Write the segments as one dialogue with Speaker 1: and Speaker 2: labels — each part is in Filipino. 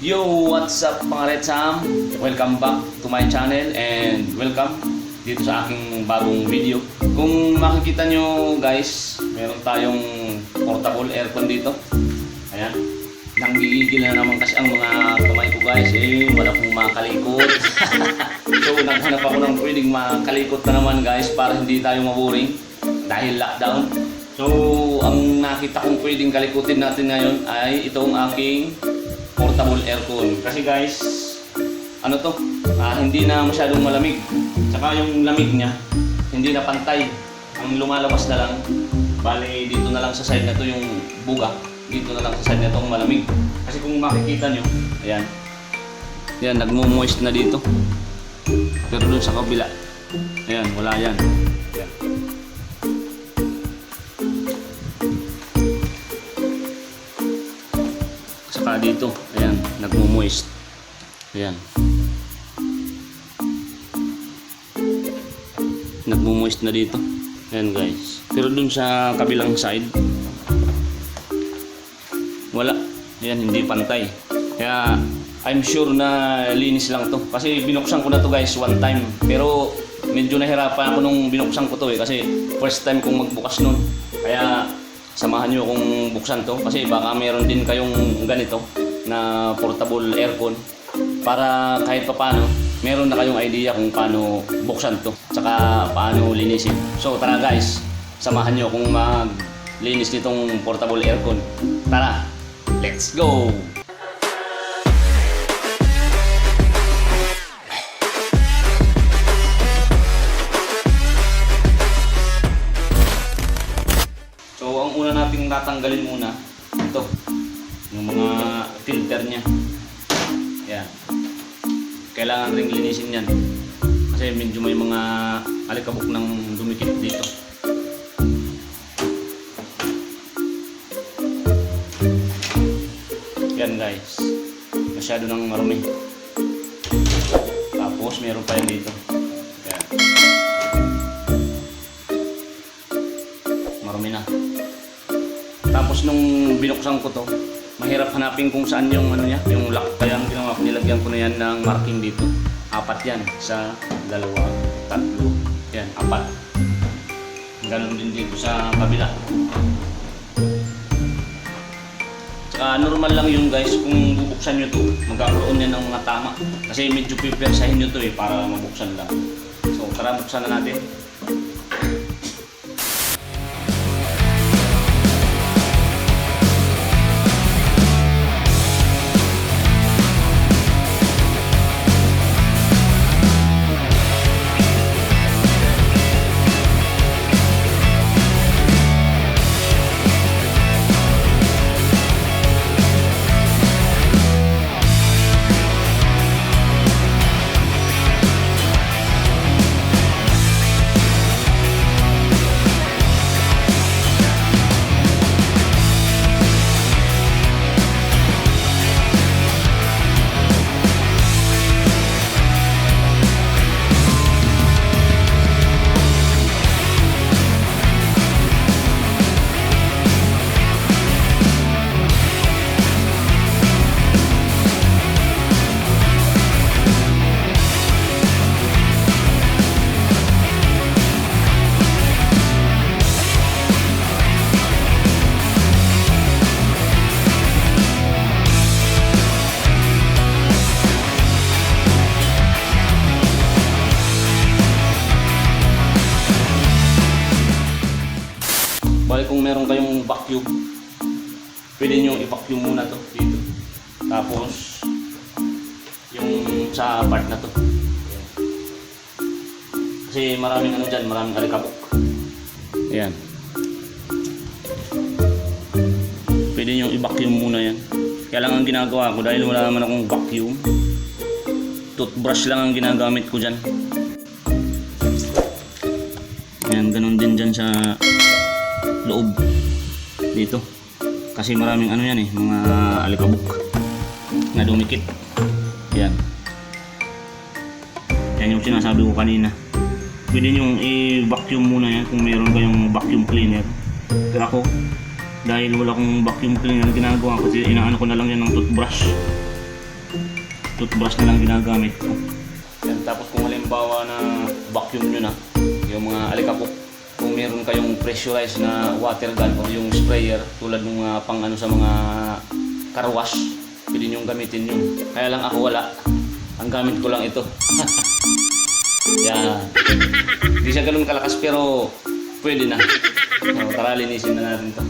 Speaker 1: Yo, what's up mga Red Sam? Welcome back to my channel and welcome dito sa aking bagong video. Kung makikita nyo guys, meron tayong portable aircon dito. Ayan, nanggigigil na naman kasi ang mga kamay ko guys. Wala kong makalikot. So naghanap ako ng pwedeng makalikot na naman guys para hindi tayo maboring dahil lockdown. So ang nakita kong pwedeng kalikutin natin ngayon ay itong aking portable aircon. Kasi guys, ano to? Hindi na masyadong malamig. Saka yung lamig niya, hindi na pantay. Ang lumalabas na lang, bali dito na lang sa side na to yung buga. Dito na lang sa side na to ang malamig. Kasi kung makikita nyo, ayan. Ayan, nagmo-moist na dito. Pero dun sa kabila, ayan, wala yan. Ayan. Saka dito, ayan, nagmo-moist. Ayan. Nagmo-moist na dito. Ayan guys. Pero dun sa kabilang side, wala. Ayan, hindi pantay. Kaya I'm sure na linis lang to. Kasi binuksan ko na to guys one time. Pero medyo nahirapan ako nung binuksan ko to kasi first time kong magbukas nun. Kaya samahan nyo kung buksan to kasi baka meron din kayong ganito na portable aircon para kahit pa paano meron na kayong idea kung paano buksan to tsaka paano linisin. So tara guys, samahan nyo kung maglinis nitong portable aircon. Tara, let's go! Una nating tatanggalin muna ito yung mga filter nya. Yan, kailangan ring linisin yan kasi medyo may mga alikabok ng dumikit dito. Yan guys, masyado nang marumi. Tapos meron pa yan dito. Yan, marumi na. Tapos nung binuksan ko to, mahirap hanapin kung saan yung ano niya, yung lock. Kaya ang ginawa ko, nilagyan ko na yan ng marking dito. 4 yan, sa 2, 3, yan, 4. Ganun din dito sa kabila. Tsaka normal lang yun guys, kung bubuksan nyo to, magkakaroon yan ng mga tama. Kasi medyo pipersahin nyo to para mabuksan lang. So tara, buksan na natin. Bali kung meron kayong vacuum, pwede nyo i-vacuum muna to dito. Tapos yung sa part na to. Kasi maraming ano dyan, maraming alikabok. Ayan. Pwede nyo i-vacuum muna yan. Kaya lang ang ginagawa ko dahil wala naman akong vacuum, toothbrush lang ang ginagamit ko dyan. Ayan, ganun din dyan sa loob dito kasi maraming ano yan mga alikabok na dumikit. Yan yung sinasabi ko kanina, pwede nyo i-vacuum muna yan kung meron kayong vacuum cleaner. Pero ako dahil wala akong vacuum cleaner, ginagawa ko, inaano ko na lang yan ng toothbrush toothbrush na lang ginagamit ko. Yan, tapos kung halimbawa na vacuum nyo na, yung mga alikabok, kung meron kayong pressurized na water gun o yung sprayer tulad ng pang ano sa mga car wash, pwede nyo gamitin yun. Kaya lang ako wala. Ang gamit ko lang ito. Yan. Hindi siya ganun kalakas pero pwede na. So, tara linisin na natin to.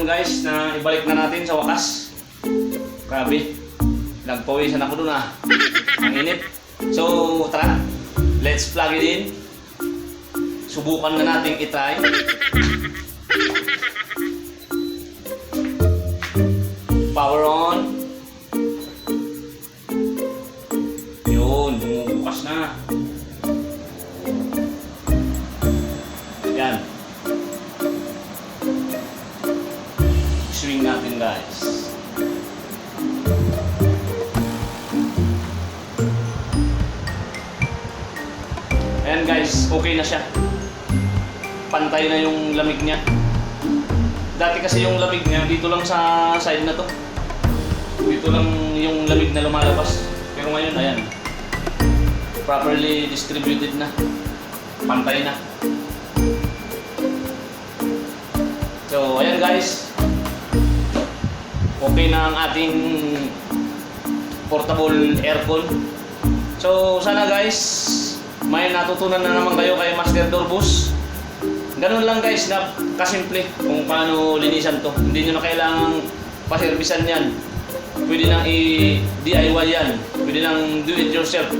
Speaker 1: Retsam guys, na ibalik na natin sa wakas. Grabe, nagpawisan ako dun ang init. So tara, let's plug it in. Subukan na natin itry. Power on. Yun, bumubukas na. Yan. Swing natin guys. Ayan guys, okay na siya. Pantay na yung lamig niya. Dati kasi yung lamig niya dito lang sa side na to. Dito lang yung lamig na lumalabas. Pero ngayon, ayan. Properly distributed na. Pantay na. So, ayan guys. Okay na ang ating portable aircon. So, sana guys, may natutunan na naman kayo kay Master Dorbus. Ganun lang guys, na kasimple kung paano linisan to. Hindi nyo na kailangang paservisan yan. Pwede nang i-DIY yan. Pwede nang do it yourself.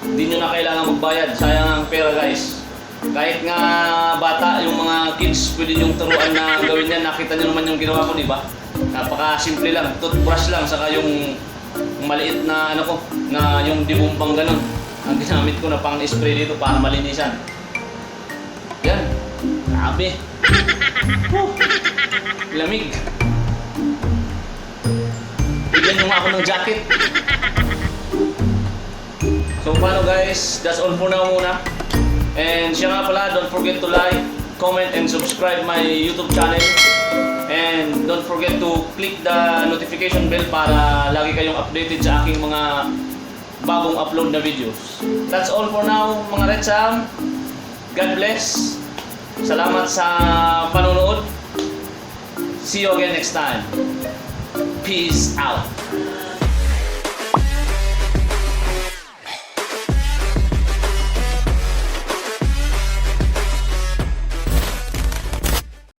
Speaker 1: Hindi nyo na kailangan magbayad. Sayang ang pera guys. Kahit nga bata, yung mga kids, pwede yung turuan na gawin yan. Nakita nyo naman yung ginawa ko, di ba? Napaka-simple lang. Toothbrush lang, saka yung maliit na ano ko, na yung dibumbang ganun. Ang ginamit ko na pang-spray dito para malinisan. Yan. Grabe. Lamig. Bigyan nyo nga ako ng jacket. So paano guys, that's all for now muna. And siya nga pala, don't forget to like, comment, and subscribe my YouTube channel. And don't forget to click the notification bell para lagi kayong updated sa aking mga bagong upload na videos. That's all for now mga Retsam. God bless. Salamat sa panonood. See you again next time. Peace out.